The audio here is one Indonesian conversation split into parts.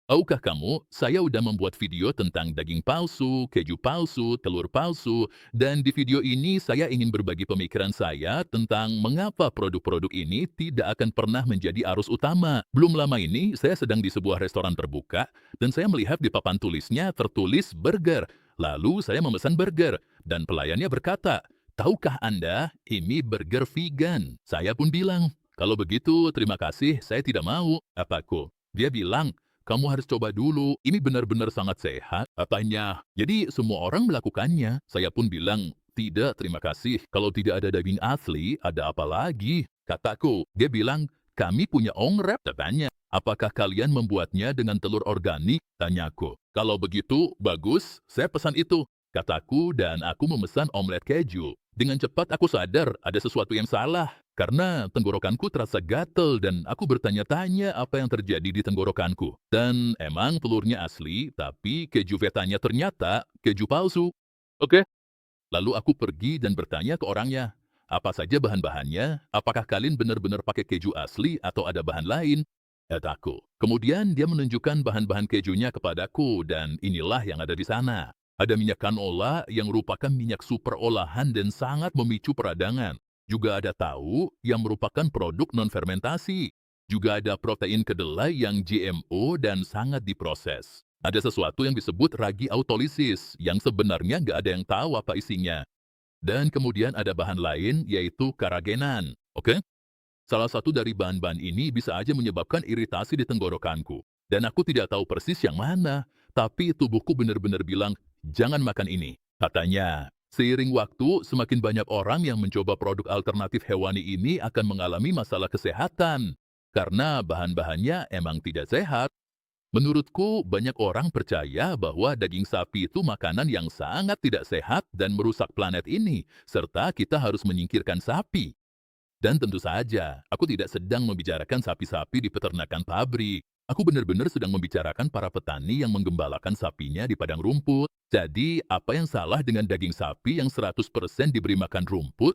Tahukah kamu, saya udah membuat video tentang daging palsu, keju palsu, telur palsu, dan di video ini saya ingin berbagi pemikiran saya tentang mengapa produk-produk ini tidak akan pernah menjadi arus utama. Belum lama ini, saya sedang di sebuah restoran terbuka, dan saya melihat di papan tulisnya tertulis burger. Lalu saya memesan burger, dan pelayannya berkata, "Tahukah Anda, ini burger vegan?" Saya pun bilang, "Kalau begitu, terima kasih, saya tidak mau." Apaku? Dia bilang, "Kamu harus coba dulu, ini benar-benar sangat sehat," katanya. Jadi semua orang melakukannya. Saya pun bilang, "Tidak, terima kasih. Kalau tidak ada daging asli, ada apa lagi?" Kataku. Dia bilang, "Kami punya ongrep," katanya. "Apakah kalian membuatnya dengan telur organik?" Tanyaku. "Kalau begitu, bagus, saya pesan itu," kataku, dan aku memesan omelet keju. Dengan cepat aku sadar ada sesuatu yang salah. Karena tenggorokanku terasa gatel dan aku bertanya-tanya apa yang terjadi di tenggorokanku. Dan emang telurnya asli, tapi keju fetanya ternyata keju palsu. Oke. Lalu aku pergi dan bertanya ke orangnya, apa saja bahan-bahannya, apakah kalian benar-benar pakai keju asli atau ada bahan lain? Kataku. Kemudian dia menunjukkan bahan-bahan kejunya kepadaku dan inilah yang ada di sana. Ada minyak canola yang merupakan minyak super olahan dan sangat memicu peradangan. Juga ada tahu yang merupakan produk non-fermentasi. Juga ada protein kedelai yang GMO dan sangat diproses. Ada sesuatu yang disebut ragi autolisis yang sebenarnya nggak ada yang tahu apa isinya. Dan kemudian ada bahan lain yaitu karagenan. Oke? Salah satu dari bahan-bahan ini bisa aja menyebabkan iritasi di tenggorokanku. Dan aku tidak tahu persis yang mana, tapi tubuhku benar-benar bilang, "Jangan makan ini," katanya. Seiring waktu, semakin banyak orang yang mencoba produk alternatif hewani ini akan mengalami masalah kesehatan. Karena bahan-bahannya emang tidak sehat. Menurutku, banyak orang percaya bahwa daging sapi itu makanan yang sangat tidak sehat dan merusak planet ini, serta kita harus menyingkirkan sapi. Dan tentu saja, aku tidak sedang membicarakan sapi-sapi di peternakan pabrik. Aku benar-benar sedang membicarakan para petani yang menggembalakan sapinya di padang rumput. Jadi, apa yang salah dengan daging sapi yang 100% diberi makan rumput?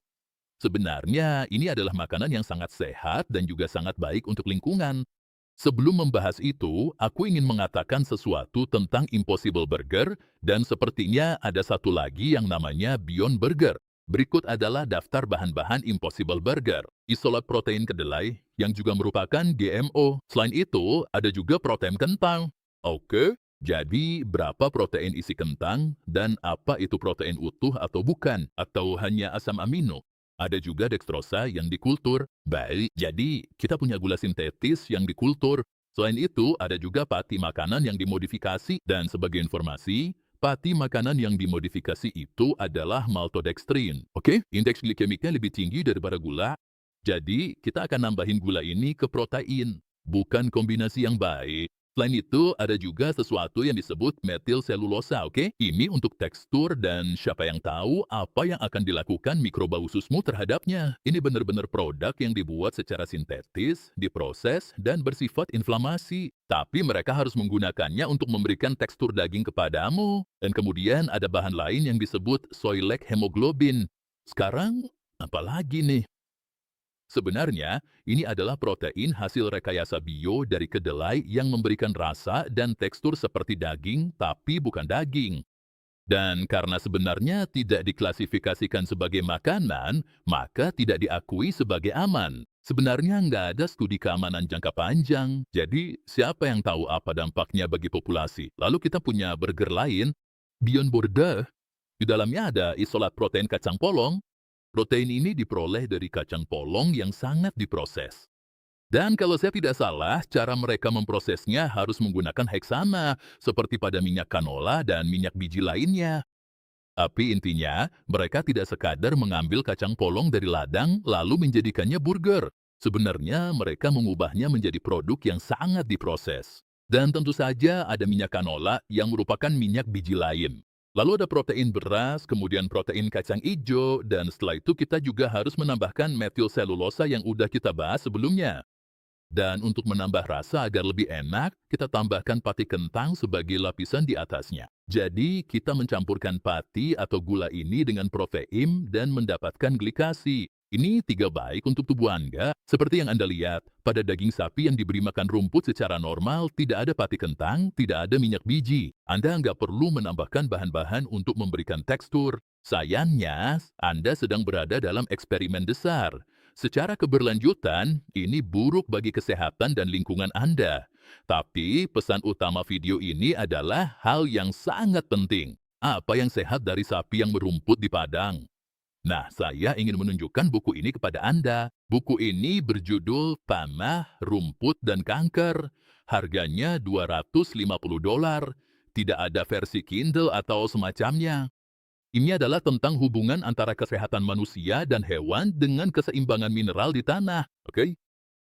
Sebenarnya, ini adalah makanan yang sangat sehat dan juga sangat baik untuk lingkungan. Sebelum membahas itu, aku ingin mengatakan sesuatu tentang Impossible Burger, dan sepertinya ada satu lagi yang namanya Beyond Burger. Berikut adalah daftar bahan-bahan Impossible Burger. Isolat protein kedelai, yang juga merupakan GMO. Selain itu, ada juga protein kentang. Oke, jadi berapa protein isi kentang, dan apa itu protein utuh atau bukan, atau hanya asam amino? Ada juga dextrosa yang dikultur. Baik, jadi kita punya gula sintetis yang dikultur. Selain itu, ada juga pati makanan yang dimodifikasi. Dan sebagai informasi, pati makanan yang dimodifikasi itu adalah maltodextrin. Oke, indeks glikemiknya lebih tinggi daripada gula. Jadi, kita akan nambahin gula ini ke protein. Bukan kombinasi yang baik. Selain itu, ada juga sesuatu yang disebut metil selulosa, oke? Ini untuk tekstur dan siapa yang tahu apa yang akan dilakukan mikroba ususmu terhadapnya. Ini benar-benar produk yang dibuat secara sintetis, diproses, dan bersifat inflamasi. Tapi mereka harus menggunakannya untuk memberikan tekstur daging kepadamu. Dan kemudian ada bahan lain yang disebut soy-like hemoglobin. Sekarang, apa lagi nih? Sebenarnya, ini adalah protein hasil rekayasa bio dari kedelai yang memberikan rasa dan tekstur seperti daging, tapi bukan daging. Dan karena sebenarnya tidak diklasifikasikan sebagai makanan, maka tidak diakui sebagai aman. Sebenarnya nggak ada studi keamanan jangka panjang, jadi siapa yang tahu apa dampaknya bagi populasi? Lalu kita punya burger lain, Beyond Burger. Di dalamnya ada isolat protein kacang polong. Protein ini diperoleh dari kacang polong yang sangat diproses. Dan kalau saya tidak salah, cara mereka memprosesnya harus menggunakan heksana, seperti pada minyak canola dan minyak biji lainnya. Tapi intinya, mereka tidak sekadar mengambil kacang polong dari ladang lalu menjadikannya burger. Sebenarnya mereka mengubahnya menjadi produk yang sangat diproses. Dan tentu saja ada minyak canola yang merupakan minyak biji lain. Lalu ada protein beras, kemudian protein kacang ijo, dan setelah itu kita juga harus menambahkan metil selulosa yang udah kita bahas sebelumnya. Dan untuk menambah rasa agar lebih enak, kita tambahkan pati kentang sebagai lapisan di atasnya. Jadi, kita mencampurkan pati atau gula ini dengan protein dan mendapatkan glikasi. Ini tidak baik untuk tubuh Anda. Seperti yang Anda lihat, pada daging sapi yang diberi makan rumput secara normal, tidak ada pati kentang, tidak ada minyak biji. Anda nggak perlu menambahkan bahan-bahan untuk memberikan tekstur. Sayangnya, Anda sedang berada dalam eksperimen besar. Secara keberlanjutan, ini buruk bagi kesehatan dan lingkungan Anda. Tapi pesan utama video ini adalah hal yang sangat penting. Apa yang sehat dari sapi yang merumput di padang? Nah, saya ingin menunjukkan buku ini kepada Anda. Buku ini berjudul Tanah, Rumput, dan Kanker. Harganya $250. Tidak ada versi Kindle atau semacamnya. Ini adalah tentang hubungan antara kesehatan manusia dan hewan dengan keseimbangan mineral di tanah. Oke?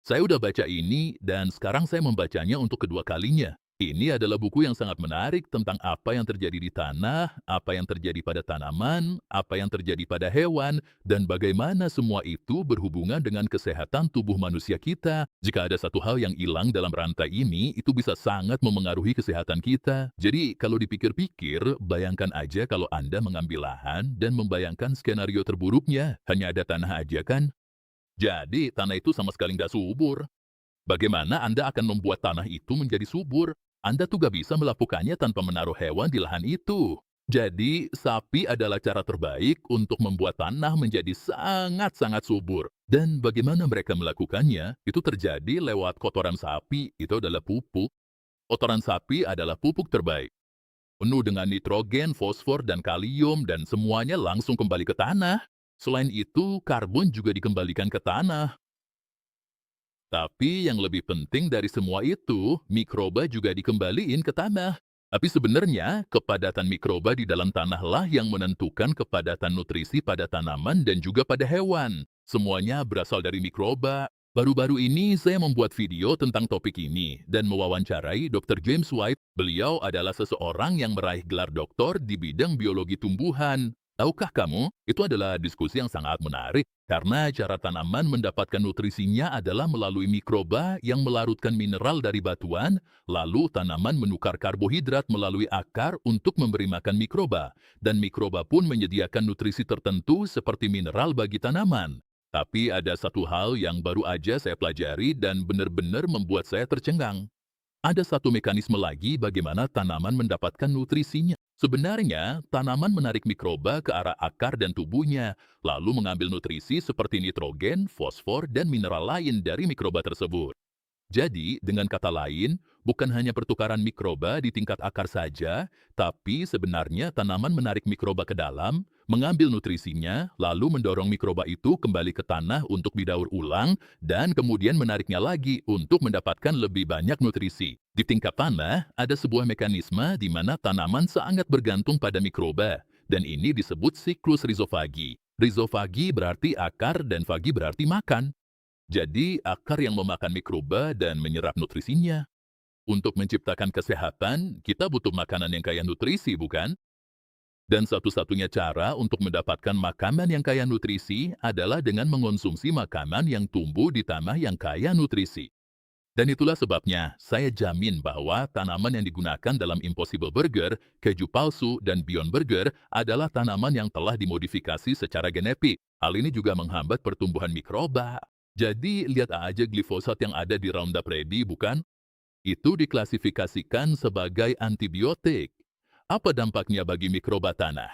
Saya udah baca ini dan sekarang saya membacanya untuk kedua kalinya. Ini adalah buku yang sangat menarik tentang apa yang terjadi di tanah, apa yang terjadi pada tanaman, apa yang terjadi pada hewan, dan bagaimana semua itu berhubungan dengan kesehatan tubuh manusia kita. Jika ada satu hal yang hilang dalam rantai ini, itu bisa sangat memengaruhi kesehatan kita. Jadi, kalau dipikir-pikir, bayangkan aja kalau Anda mengambil lahan dan membayangkan skenario terburuknya. Hanya ada tanah aja kan? Jadi, tanah itu sama sekali nggak subur. Bagaimana Anda akan membuat tanah itu menjadi subur? Anda tuh gak bisa melakukannya tanpa menaruh hewan di lahan itu. Jadi, sapi adalah cara terbaik untuk membuat tanah menjadi sangat-sangat subur. Dan bagaimana mereka melakukannya? Itu terjadi lewat kotoran sapi, itu adalah pupuk. Kotoran sapi adalah pupuk terbaik. Penuh dengan nitrogen, fosfor, dan kalium, dan semuanya langsung kembali ke tanah. Selain itu, karbon juga dikembalikan ke tanah. Tapi yang lebih penting dari semua itu, mikroba juga dikembaliin ke tanah. Tapi sebenarnya, kepadatan mikroba di dalam tanahlah yang menentukan kepadatan nutrisi pada tanaman dan juga pada hewan. Semuanya berasal dari mikroba. Baru-baru ini saya membuat video tentang topik ini dan mewawancarai Dr. James White. Beliau adalah seseorang yang meraih gelar doktor di bidang biologi tumbuhan. Tahukah kamu, itu adalah diskusi yang sangat menarik. Karena cara tanaman mendapatkan nutrisinya adalah melalui mikroba yang melarutkan mineral dari batuan, lalu tanaman menukar karbohidrat melalui akar untuk memberi makan mikroba, dan mikroba pun menyediakan nutrisi tertentu seperti mineral bagi tanaman. Tapi ada satu hal yang baru aja saya pelajari dan benar-benar membuat saya tercengang. Ada satu mekanisme lagi bagaimana tanaman mendapatkan nutrisinya. Sebenarnya, tanaman menarik mikroba ke arah akar dan tubuhnya, lalu mengambil nutrisi seperti nitrogen, fosfor, dan mineral lain dari mikroba tersebut. Jadi, dengan kata lain, bukan hanya pertukaran mikroba di tingkat akar saja, tapi sebenarnya tanaman menarik mikroba ke dalam, mengambil nutrisinya, lalu mendorong mikroba itu kembali ke tanah untuk didaur ulang, dan kemudian menariknya lagi untuk mendapatkan lebih banyak nutrisi. Di tingkat tanah, ada sebuah mekanisme di mana tanaman sangat bergantung pada mikroba, dan ini disebut siklus rizofagi. Rizofagi berarti akar dan fagi berarti makan. Jadi, akar yang memakan mikroba dan menyerap nutrisinya. Untuk menciptakan kesehatan, kita butuh makanan yang kaya nutrisi, bukan? Dan satu-satunya cara untuk mendapatkan makanan yang kaya nutrisi adalah dengan mengonsumsi makanan yang tumbuh di tanah yang kaya nutrisi. Dan itulah sebabnya saya jamin bahwa tanaman yang digunakan dalam Impossible Burger, keju palsu, dan Beyond Burger adalah tanaman yang telah dimodifikasi secara genetik. Hal ini juga menghambat pertumbuhan mikroba. Jadi, lihat aja glifosat yang ada di Roundup Ready, bukan? Itu diklasifikasikan sebagai antibiotik. Apa dampaknya bagi mikroba tanah?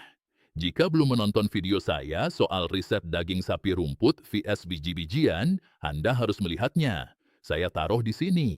Jika belum menonton video saya soal riset daging sapi rumput vs biji-bijian, Anda harus melihatnya. Saya taruh di sini.